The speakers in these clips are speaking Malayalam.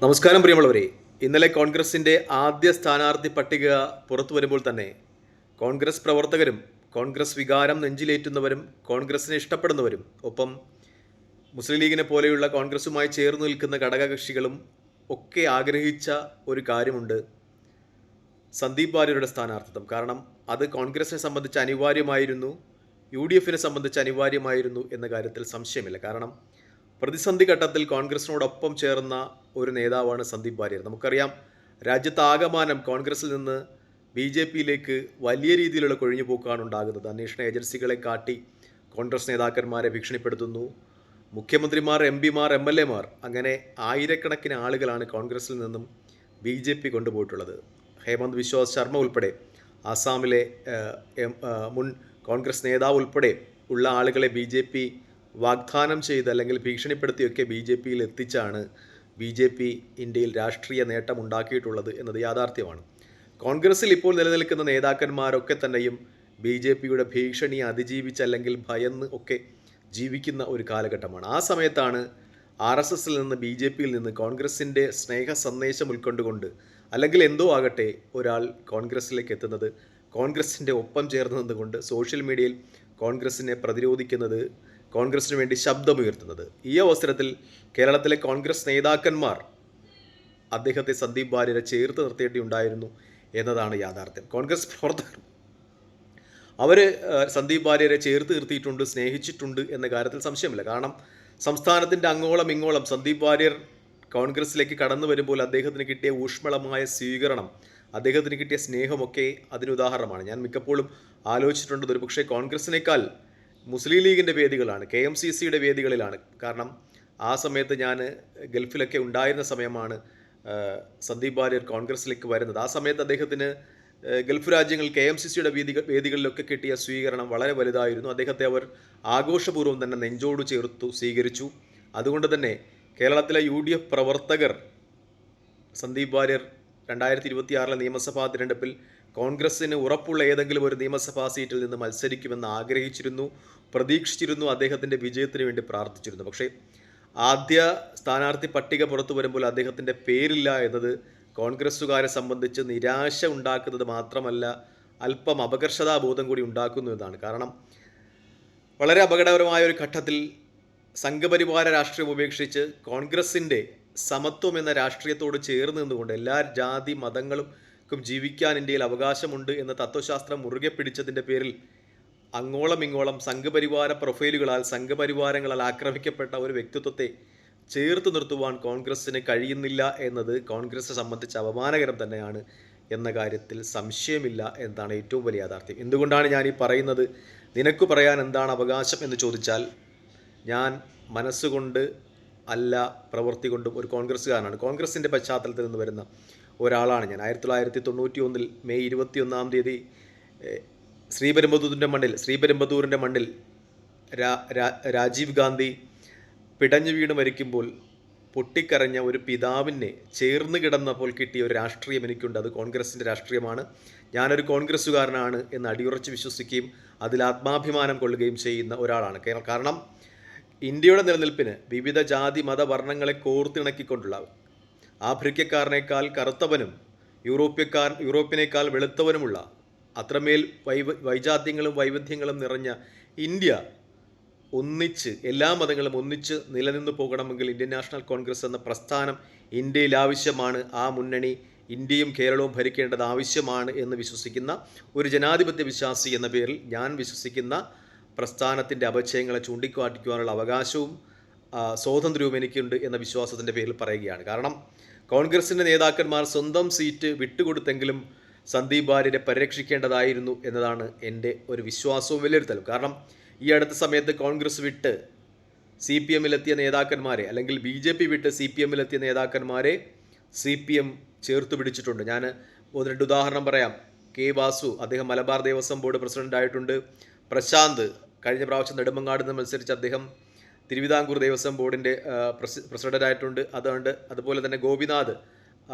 നമസ്കാരം പ്രിയമുള്ളവരെ. ഇന്നലെ കോൺഗ്രസിൻ്റെ ആദ്യ സ്ഥാനാർത്ഥി പട്ടിക പുറത്തു വരുമ്പോൾ തന്നെ കോൺഗ്രസ് പ്രവർത്തകരും കോൺഗ്രസ് വികാരം നെഞ്ചിലേറ്റുന്നവരും കോൺഗ്രസിനെ ഇഷ്ടപ്പെടുന്നവരും ഒപ്പം മുസ്ലിം ലീഗിനെ പോലെയുള്ള കോൺഗ്രസുമായി ചേർന്ന് നിൽക്കുന്ന ഘടകകക്ഷികളും ഒക്കെ ആഗ്രഹിച്ച ഒരു കാര്യമുണ്ട്: സന്ദീപ് വാര്യരുടെ സ്ഥാനാർത്ഥിത്വം. കാരണം അത് കോൺഗ്രസിനെ സംബന്ധിച്ച് അനിവാര്യമായിരുന്നു, UDFിനെ സംബന്ധിച്ച് അനിവാര്യമായിരുന്നു എന്ന കാര്യത്തിൽ സംശയമില്ല. കാരണം പ്രതിസന്ധി ഘട്ടത്തിൽ കോൺഗ്രസിനോടൊപ്പം ചേർന്ന ഒരു നേതാവാണ് സന്ദീപ് വാര്യർ. നമുക്കറിയാം, രാജ്യത്താകമാനം കോൺഗ്രസിൽ നിന്ന് BJPയിലേക്ക് വലിയ രീതിയിലുള്ള കൊഴിഞ്ഞുപോക്കാണ് ഉണ്ടാകുന്നത്. അന്വേഷണ ഏജൻസികളെ കാട്ടി കോൺഗ്രസ് നേതാക്കന്മാരെ ഭീഷണിപ്പെടുത്തുന്നു. മുഖ്യമന്ത്രിമാർ, MP മാർ, MLA മാർ, അങ്ങനെ ആയിരക്കണക്കിന് ആളുകളാണ് കോൺഗ്രസിൽ നിന്നും BJP കൊണ്ടുപോയിട്ടുള്ളത്. ഹേമന്ത് ബിശ്വ ശർമ്മ ഉൾപ്പെടെ, ആസാമിലെ മുൻ കോൺഗ്രസ് നേതാവ് ഉൾപ്പെടെ ഉള്ള ആളുകളെ BJP വാഗ്ദാനം ചെയ്ത് അല്ലെങ്കിൽ ഭീഷണിപ്പെടുത്തിയൊക്കെ BJPയിൽ എത്തിച്ചാണ് BJP ഇന്ത്യയിൽ രാഷ്ട്രീയ നേട്ടം ഉണ്ടാക്കിയിട്ടുള്ളത് എന്നത് യാഥാർത്ഥ്യമാണ്. കോൺഗ്രസിൽ ഇപ്പോൾ നിലനിൽക്കുന്ന നേതാക്കന്മാരൊക്കെ തന്നെയും BJPയുടെ ഭീഷണിയെ അതിജീവിച്ച് അല്ലെങ്കിൽ ഭയന്ന് ഒക്കെ ജീവിക്കുന്ന ഒരു കാലഘട്ടമാണ്. ആ സമയത്താണ് RSSൽ നിന്ന് BJPയിൽ നിന്ന് കോൺഗ്രസിൻ്റെ സ്നേഹ സന്ദേശം ഉൾക്കൊണ്ടുകൊണ്ട് അല്ലെങ്കിൽ എന്തോ ആകട്ടെ ഒരാൾ കോൺഗ്രസിലേക്ക് എത്തുന്നത്, കോൺഗ്രസിൻ്റെ ഒപ്പം ചേർന്ന് നിന്നുകൊണ്ട് സോഷ്യൽ മീഡിയയിൽ കോൺഗ്രസിനെ പ്രതിരോധിക്കുന്നത്, കോൺഗ്രസിന് വേണ്ടി ശബ്ദമുയർത്തുന്നത്. ഈ അവസരത്തിൽ കേരളത്തിലെ കോൺഗ്രസ് നേതാക്കന്മാർ അദ്ദേഹത്തെ സന്ദീപ് വാര്യരെ ചേർത്ത് നിർത്തേണ്ടിയുണ്ടായിരുന്നു എന്നതാണ് യാഥാർത്ഥ്യം. കോൺഗ്രസ് പ്രവർത്തകർ അവർ സന്ദീപ് വാര്യരെ ചേർത്ത് നിർത്തിയിട്ടുണ്ട്, സ്നേഹിച്ചിട്ടുണ്ട് എന്ന കാര്യത്തിൽ സംശയമില്ല. കാരണം സംസ്ഥാനത്തിൻ്റെ അങ്ങോളം ഇങ്ങോളം സന്ദീപ് വാര്യർ കോൺഗ്രസിലേക്ക് കടന്നു വരുമ്പോൾ അദ്ദേഹത്തിന് കിട്ടിയ ഊഷ്മളമായ സ്വീകരണം, അദ്ദേഹത്തിന് കിട്ടിയ സ്നേഹമൊക്കെ അതിനുദാഹരണമാണ്. ഞാൻ മിക്കപ്പോഴും ആലോചിച്ചിട്ടുണ്ട്, ഒരുപക്ഷെ കോൺഗ്രസിനേക്കാൾ മുസ്ലിം ലീഗിൻ്റെ വേദികളാണ്, KMCCയുടെ വേദികളിലാണ്. കാരണം ആ സമയത്ത് ഞാൻ ഗൾഫിലൊക്കെ ഉണ്ടായിരുന്ന സമയമാണ് സന്ദീപ് വാര്യർ കോൺഗ്രസിലേക്ക് വരുന്നത്. ആ സമയത്ത് അദ്ദേഹത്തിന് ഗൾഫ് രാജ്യങ്ങൾ KMCCയുടെ വേദികളിലൊക്കെ കിട്ടിയ സ്വീകരണം വളരെ വലുതായിരുന്നു. അദ്ദേഹത്തെ അവർ ആഘോഷപൂർവ്വം തന്നെ നെഞ്ചോട് ചേർത്തു സ്വീകരിച്ചു. അതുകൊണ്ട് തന്നെ കേരളത്തിലെ UDF പ്രവർത്തകർ സന്ദീപ് വാര്യർ 2026 നിയമസഭാ തിരഞ്ഞെടുപ്പിൽ കോൺഗ്രസിന് ഉറപ്പുള്ള ഏതെങ്കിലും ഒരു നിയമസഭാ സീറ്റിൽ നിന്ന് മത്സരിക്കുമെന്ന് ആഗ്രഹിച്ചിരുന്നു, പ്രതീക്ഷിച്ചിരുന്നു, അദ്ദേഹത്തിൻ്റെ വിജയത്തിന് വേണ്ടി പ്രാർത്ഥിച്ചിരുന്നു. പക്ഷേ ആദ്യ സ്ഥാനാർത്ഥി പട്ടിക പുറത്തു വരുമ്പോൾ അദ്ദേഹത്തിൻ്റെ പേരില്ല എന്നത് കോൺഗ്രസ്സുകാരെ സംബന്ധിച്ച് നിരാശ ഉണ്ടാക്കുന്നത് മാത്രമല്ല, അല്പം അപകർഷതാബോധം കൂടി ഉണ്ടാക്കുന്നു എന്നതാണ്. കാരണം വളരെ അപകടകരമായ ഒരു ഘട്ടത്തിൽ സംഘപരിവാര രാഷ്ട്രീയം ഉപേക്ഷിച്ച് കോൺഗ്രസിൻ്റെ സമത്വം എന്ന രാഷ്ട്രീയത്തോട് ചേർന്ന് നിന്നുകൊണ്ട് എല്ലാ ജാതി മതങ്ങൾക്കും ജീവിക്കാൻ ഇന്ത്യയിൽ അവകാശമുണ്ട് എന്ന തത്വശാസ്ത്രം മുറുകെ പിടിച്ചതിൻ്റെ പേരിൽ അങ്ങോളം ഇങ്ങോളം സംഘപരിവാര പ്രൊഫൈലുകളാൽ, സംഘപരിവാരങ്ങളാൽ ആക്രമിക്കപ്പെട്ട ഒരു വ്യക്തിത്വത്തെ ചേർത്ത് നിർത്തുവാൻ കോൺഗ്രസ്സിന് കഴിയുന്നില്ല എന്നത് കോൺഗ്രസിനെ സംബന്ധിച്ച് അപമാനകരം തന്നെയാണ് എന്ന കാര്യത്തിൽ സംശയമില്ല എന്നതാണ് ഏറ്റവും വലിയ യാഥാർത്ഥ്യം. എന്തുകൊണ്ടാണ് ഞാൻ ഈ പറയുന്നത്? നിനക്ക് പറയാൻ എന്താണ് അവകാശം എന്ന് ചോദിച്ചാൽ, ഞാൻ മനസ്സുകൊണ്ട് അല്ല പ്രവൃത്തി കൊണ്ടും ഒരു കോൺഗ്രസ്സുകാരനാണ്. കോൺഗ്രസിൻ്റെ പശ്ചാത്തലത്തിൽ നിന്ന് വരുന്ന ഒരാളാണ് ഞാൻ. 1991 മെയ് 21 ശ്രീപെരുമ്പതൂരിൻ്റെ മണ്ണിൽ രാജീവ് ഗാന്ധി പിടഞ്ഞു വീണ് മരിക്കുമ്പോൾ പൊട്ടിക്കരഞ്ഞ ഒരു പിതാവിനെ ചേർന്ന് കിടന്നപ്പോൾ കിട്ടിയ ഒരു രാഷ്ട്രീയം എനിക്കുണ്ട്. അത് കോൺഗ്രസിൻ്റെ രാഷ്ട്രീയമാണ്. ഞാനൊരു കോൺഗ്രസ്സുകാരനാണ് എന്ന് അടിയുറച്ച് വിശ്വസിക്കുകയും അതിൽ ആത്മാഭിമാനം കൊള്ളുകയും ചെയ്യുന്ന ഒരാളാണ്. കാരണം ഇന്ത്യയുടെ നിലനിൽപ്പിന് വിവിധ ജാതി മതവർണ്ണങ്ങളെ കോർത്തിണക്കിക്കൊണ്ടുള്ള, ആഫ്രിക്കക്കാരനേക്കാൾ കറുത്തവനും യൂറോപ്പിനേക്കാൾ വെളുത്തവനുമുള്ള അത്രമേൽ വൈജാത്യങ്ങളും വൈവിധ്യങ്ങളും നിറഞ്ഞ ഇന്ത്യ ഒന്നിച്ച്, എല്ലാ മതങ്ങളും ഒന്നിച്ച് നിലനിന്ന് പോകണമെങ്കിൽ ഇന്ത്യൻ നാഷണൽ കോൺഗ്രസ് എന്ന പ്രസ്ഥാനം ഇന്ത്യയിൽ ആവശ്യമാണ്. ആ മുന്നണി ഇന്ത്യയും കേരളവും ഭരിക്കേണ്ടത് ആവശ്യമാണ് എന്ന് വിശ്വസിക്കുന്ന ഒരു ജനാധിപത്യ വിശ്വാസി എന്ന പേരിൽ ഞാൻ വിശ്വസിക്കുന്ന പ്രസ്ഥാനത്തിൻ്റെ അപചയങ്ങളെ ചൂണ്ടിക്കാട്ടിക്കുവാനുള്ള അവകാശവും സ്വാതന്ത്ര്യവും എനിക്കുണ്ട് എന്ന വിശ്വാസത്തിൻ്റെ പേരിൽ പറയുകയാണ്. കാരണം കോൺഗ്രസിൻ്റെ നേതാക്കന്മാർ സ്വന്തം സീറ്റ് വിട്ടുകൊടുത്തെങ്കിലും സന്ദീപ് വാര്യരെ പരിരക്ഷിക്കേണ്ടതായിരുന്നു എന്നതാണ് എൻ്റെ ഒരു വിശ്വാസവും വിലയിരുത്തലും. കാരണം ഈ അടുത്ത സമയത്ത് കോൺഗ്രസ് വിട്ട് CPMലെത്തിയ നേതാക്കന്മാരെ, അല്ലെങ്കിൽ BJP വിട്ട് CPMലെത്തിയ നേതാക്കന്മാരെ CPM ചേർത്ത് പിടിച്ചിട്ടുണ്ട്. ഞാൻ 1-2 ഉദാഹരണം പറയാം. K. വാസു, അദ്ദേഹം മലബാർ ദേവസ്വം ബോർഡ് പ്രസിഡൻ്റായിട്ടുണ്ട്. പ്രശാന്ത്, കഴിഞ്ഞ പ്രാവശ്യം നെടുമങ്ങാട് നിന്ന് മത്സരിച്ച് അദ്ദേഹം തിരുവിതാംകൂർ ദേവസ്വം ബോർഡിൻ്റെ പ്രസിഡൻ്റായിട്ടുണ്ട്. അതുപോലെ തന്നെ ഗോപിനാഥ്,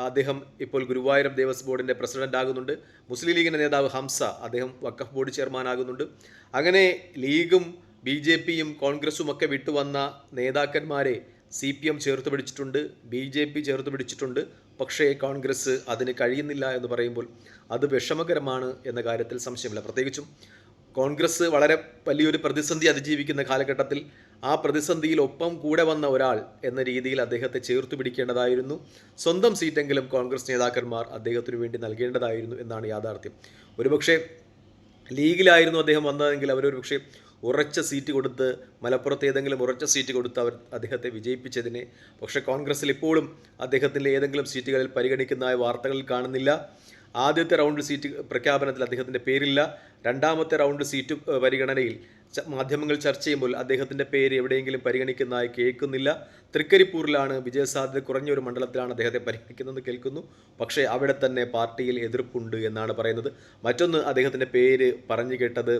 അദ്ദേഹം ഇപ്പോൾ ഗുരുവായൂരം ദേവസ്വം ബോർഡിൻ്റെ പ്രസിഡൻ്റ് ആകുന്നുണ്ട്. മുസ്ലിം ലീഗിൻ്റെ നേതാവ് ഹംസ, അദ്ദേഹം വഖഫ് ബോർഡ് ചെയർമാൻ ആകുന്നുണ്ട്. അങ്ങനെ ലീഗും BJPയും കോൺഗ്രസും ഒക്കെ വിട്ടുവന്ന നേതാക്കന്മാരെ CPM ചേർത്ത് പിടിച്ചിട്ടുണ്ട്, BJP ചേർത്ത് പിടിച്ചിട്ടുണ്ട്. പക്ഷേ കോൺഗ്രസ് അതിന് കഴിയുന്നില്ല എന്ന് പറയുമ്പോൾ അത് വിഷമകരമാണ് എന്ന കാര്യത്തിൽ സംശയമില്ല. പ്രത്യേകിച്ചും കോൺഗ്രസ് വളരെ വലിയൊരു പ്രതിസന്ധി അതിജീവിക്കുന്ന കാലഘട്ടത്തിൽ ആ പ്രതിസന്ധിയിൽ ഒപ്പം കൂടെ വന്ന ഒരാൾ എന്ന രീതിയിൽ അദ്ദേഹത്തെ ചേർത്ത് പിടിക്കേണ്ടതായിരുന്നു. സ്വന്തം സീറ്റെങ്കിലും കോൺഗ്രസ് നേതാക്കന്മാർ അദ്ദേഹത്തിനു വേണ്ടി നൽകേണ്ടതായിരുന്നു എന്നാണ് യാഥാർത്ഥ്യം. ഒരുപക്ഷെ ലീഗിലായിരുന്നു അദ്ദേഹം വന്നതെങ്കിൽ അവരൊരു പക്ഷേ ഉറച്ച സീറ്റ് കൊടുത്ത്, മലപ്പുറത്ത് ഏതെങ്കിലും ഉറച്ച സീറ്റ് കൊടുത്ത് അദ്ദേഹത്തെ വിജയിപ്പിച്ചതിനെ. പക്ഷേ കോൺഗ്രസ്സിൽ ഇപ്പോഴും അദ്ദേഹത്തിൻ്റെ ഏതെങ്കിലും സീറ്റുകളിൽ പരിഗണിക്കുന്നതായ വാർത്തകൾ കാണുന്നില്ല. ആദ്യത്തെ റൗണ്ട് സീറ്റ് പ്രഖ്യാപനത്തിൽ അദ്ദേഹത്തിൻ്റെ പേരില്ല. രണ്ടാമത്തെ റൗണ്ട് സീറ്റ് പരിഗണനയിൽ മാധ്യമങ്ങൾ ചർച്ച ചെയ്യുമ്പോൾ അദ്ദേഹത്തിൻ്റെ പേര് എവിടെയെങ്കിലും പരിഗണിക്കുന്നതായി കേൾക്കുന്നില്ല. തൃക്കരിപ്പൂരിലാണ് വിജയസാധ്യത കുറഞ്ഞൊരു മണ്ഡലത്തിലാണ് അദ്ദേഹത്തെ പരിഗണിക്കുന്നത് കേൾക്കുന്നു. പക്ഷേ അവിടെ തന്നെ പാർട്ടിയിൽ എതിർപ്പുണ്ട് എന്നാണ് പറയുന്നത്. മറ്റൊന്ന്, അദ്ദേഹത്തിൻ്റെ പേര് പറഞ്ഞു കേട്ടത്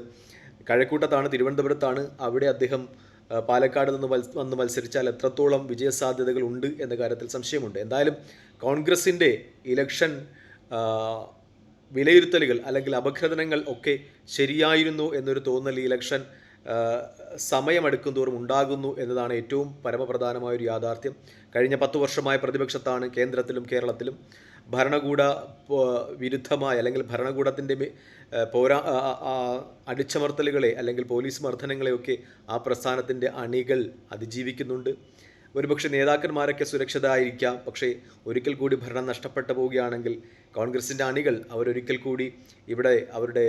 കഴക്കൂട്ടത്താണ്, തിരുവനന്തപുരത്താണ്. അവിടെ അദ്ദേഹം പാലക്കാട് നിന്ന് വന്ന് മത്സരിച്ചാൽ എത്രത്തോളം വിജയസാധ്യതകൾ ഉണ്ട് എന്ന കാര്യത്തിൽ സംശയമുണ്ട്. എന്തായാലും കോൺഗ്രസിൻ്റെ ഇലക്ഷൻ വിലയിരുത്തലുകൾ അല്ലെങ്കിൽ അപഗ്രഥനങ്ങൾ ഒക്കെ ശരിയായിരുന്നു എന്നൊരു തോന്നൽ ഈ ഇലക്ഷൻ സമയമെടുക്കും തോറും ഉണ്ടാകുന്നു എന്നതാണ് ഏറ്റവും പരമപ്രധാനമായൊരു യാഥാർത്ഥ്യം. കഴിഞ്ഞ 10 വർഷമായ പ്രതിപക്ഷത്താണ് കേന്ദ്രത്തിലും കേരളത്തിലും. ഭരണകൂട വിരുദ്ധമായ അല്ലെങ്കിൽ ഭരണകൂടത്തിൻ്റെ അടിച്ചമർത്തലുകളെ അല്ലെങ്കിൽ പോലീസ് മർദ്ദനങ്ങളെയൊക്കെ ആ പ്രസ്ഥാനത്തിൻ്റെ അണികൾ അതിജീവിക്കുന്നുണ്ട്. ഒരുപക്ഷെ നേതാക്കന്മാരൊക്കെ സുരക്ഷിതരായിരിക്കാം. പക്ഷേ ഒരിക്കൽ കൂടി ഭരണം നഷ്ടപ്പെട്ടു പോവുകയാണെങ്കിൽ കോൺഗ്രസിൻ്റെ അണികൾ അവരൊരിക്കൽ കൂടി ഇവിടെ അവരുടെ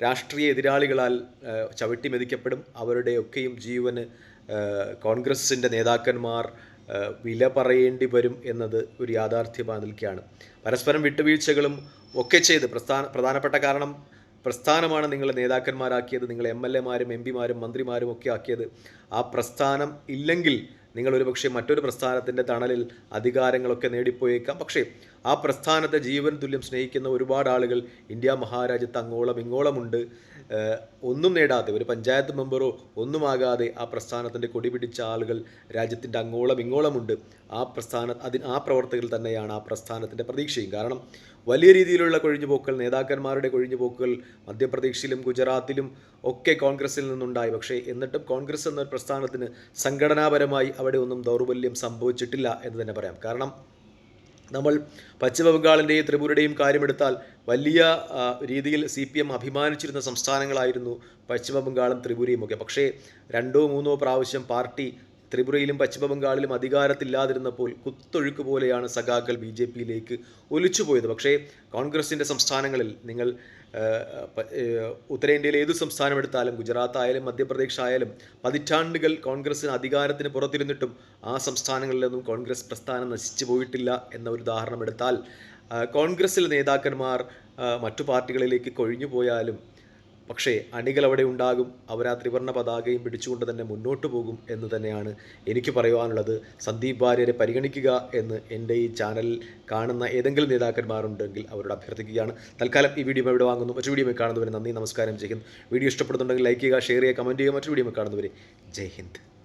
രാഷ്ട്രീയ എതിരാളികളാൽ ചവിട്ടി മെതിക്കപ്പെടും. അവരുടെയൊക്കെയും ജീവന് കോൺഗ്രസിൻ്റെ നേതാക്കന്മാർ വില പറയേണ്ടി വരും എന്നത് ഒരു യാഥാർത്ഥ്യമായി നിൽക്കുകയാണ്. പരസ്പരം വിട്ടുവീഴ്ചകളും ഒക്കെ ചെയ്ത് പ്രധാനപ്പെട്ട കാരണം പ്രസ്ഥാനമാണ് നിങ്ങളെ നേതാക്കന്മാരാക്കിയത്, നിങ്ങളെ MLA മാരും MP മാരും മന്ത്രിമാരും ഒക്കെ ആക്കിയത്. ആ പ്രസ്ഥാനം ഇല്ലെങ്കിൽ നിങ്ങൾ ഒരുപക്ഷെ മറ്റൊരു പ്രസ്ഥാനത്തിൻ്റെ തണലിൽ അധികാരങ്ങളൊക്കെ നേടിപ്പോയേക്കാം. പക്ഷേ ആ പ്രസ്ഥാനത്തെ ജീവൻ തുല്യം സ്നേഹിക്കുന്ന ഒരുപാട് ആളുകൾ ഇന്ത്യ മഹാരാജ്യത്ത് അങ്ങോളം ഇങ്ങോളമുണ്ട്. ഒന്നും നേടാതെ, ഒരു പഞ്ചായത്ത് മെമ്പറോ ഒന്നുമാകാതെ ആ പ്രസ്ഥാനത്തിൻ്റെ കൊടി പിടിച്ച ആളുകൾ രാജ്യത്തിൻ്റെ അങ്ങോളം ഇങ്ങോളമുണ്ട്. ആ പ്രവർത്തകർ തന്നെയാണ് ആ പ്രസ്ഥാനത്തിൻ്റെ പ്രതീക്ഷയും. കാരണം വലിയ രീതിയിലുള്ള കൊഴിഞ്ഞുപോക്കൽ, നേതാക്കന്മാരുടെ കൊഴിഞ്ഞുപോക്കുകൾ മധ്യപ്രദേശിലും ഗുജറാത്തിലും ഒക്കെ കോൺഗ്രസിൽ നിന്നുണ്ടായി. പക്ഷേ എന്നിട്ടും കോൺഗ്രസ് എന്ന പ്രസ്ഥാനത്തിന് സംഘടനാപരമായി അവിടെ ഒന്നും ദൗർബല്യം സംഭവിച്ചിട്ടില്ല എന്ന് തന്നെ പറയാം. കാരണം നമ്മൾ പശ്ചിമ ബംഗാളിൻ്റെയും ത്രിപുരയുടെയും കാര്യമെടുത്താൽ വലിയ രീതിയിൽ CPM അഭിമാനിച്ചിരുന്ന സംസ്ഥാനങ്ങളായിരുന്നു പശ്ചിമ ബംഗാളും ത്രിപുരയും ഒക്കെ. പക്ഷേ 2-3 പ്രാവശ്യം പാർട്ടി ത്രിപുരയിലും പശ്ചിമ ബംഗാളിലും അധികാരത്തില്ലാതിരുന്നപ്പോൾ കുത്തൊഴുക്ക് പോലെയാണ് സഖാക്കൾ BJPയിലേക്ക് ഒലിച്ചുപോയത്. പക്ഷേ കോൺഗ്രസിൻ്റെ സംസ്ഥാനങ്ങളിൽ നിങ്ങൾ ഉത്തരേന്ത്യയിലെ ഏതു സംസ്ഥാനം എടുത്താലും, ഗുജറാത്ത് ആയാലും മധ്യപ്രദേശ് ആയാലും, പതിറ്റാണ്ടുകൾ കോൺഗ്രസിന് അധികാരത്തിന് പുറത്തിരുന്നിട്ടും ആ സംസ്ഥാനങ്ങളിലൊന്നും കോൺഗ്രസ് പ്രസ്ഥാനം നശിച്ചു പോയിട്ടില്ല എന്ന ഒരു ഉദാഹരണം എടുത്താൽ, കോൺഗ്രസിൽ നേതാക്കന്മാർ മറ്റു പാർട്ടികളിലേക്ക് കൊഴിഞ്ഞു പോയാലും പക്ഷേ അണികൾ അവിടെ ഉണ്ടാകും. അവർ ആ ത്രിവർണ്ണ പതാകയും പിടിച്ചുകൊണ്ട് തന്നെ മുന്നോട്ട് പോകും എന്ന് തന്നെയാണ് എനിക്ക് പറയുവാനുള്ളത്. സന്ദീപ് വാര്യരെ പരിഗണിക്കുക എന്ന് എൻ്റെ ഈ ചാനലിൽ കാണുന്ന ഏതെങ്കിലും നേതാക്കന്മാരുണ്ടെങ്കിൽ അവരോട് അഭ്യർത്ഥിക്കുകയാണ്. തൽക്കാലം ഈ വീഡിയോ ഇവിടെ വാങ്ങുന്നു. മറ്റു വീഡിയോ കാണുന്നവരെ നന്ദി, നമസ്കാരം, ജയ് ഹിന്ദ്. വീഡിയോ ഇഷ്ടപ്പെടുന്നുണ്ടെങ്കിൽ ലൈക്ക് ചെയ്യുക, ഷെയർ ചെയ്യുക, കമൻറ്റ് ചെയ്യുക. മറ്റു വീഡിയോ കാണുന്നവരെ ജയ് ഹിന്ദ്.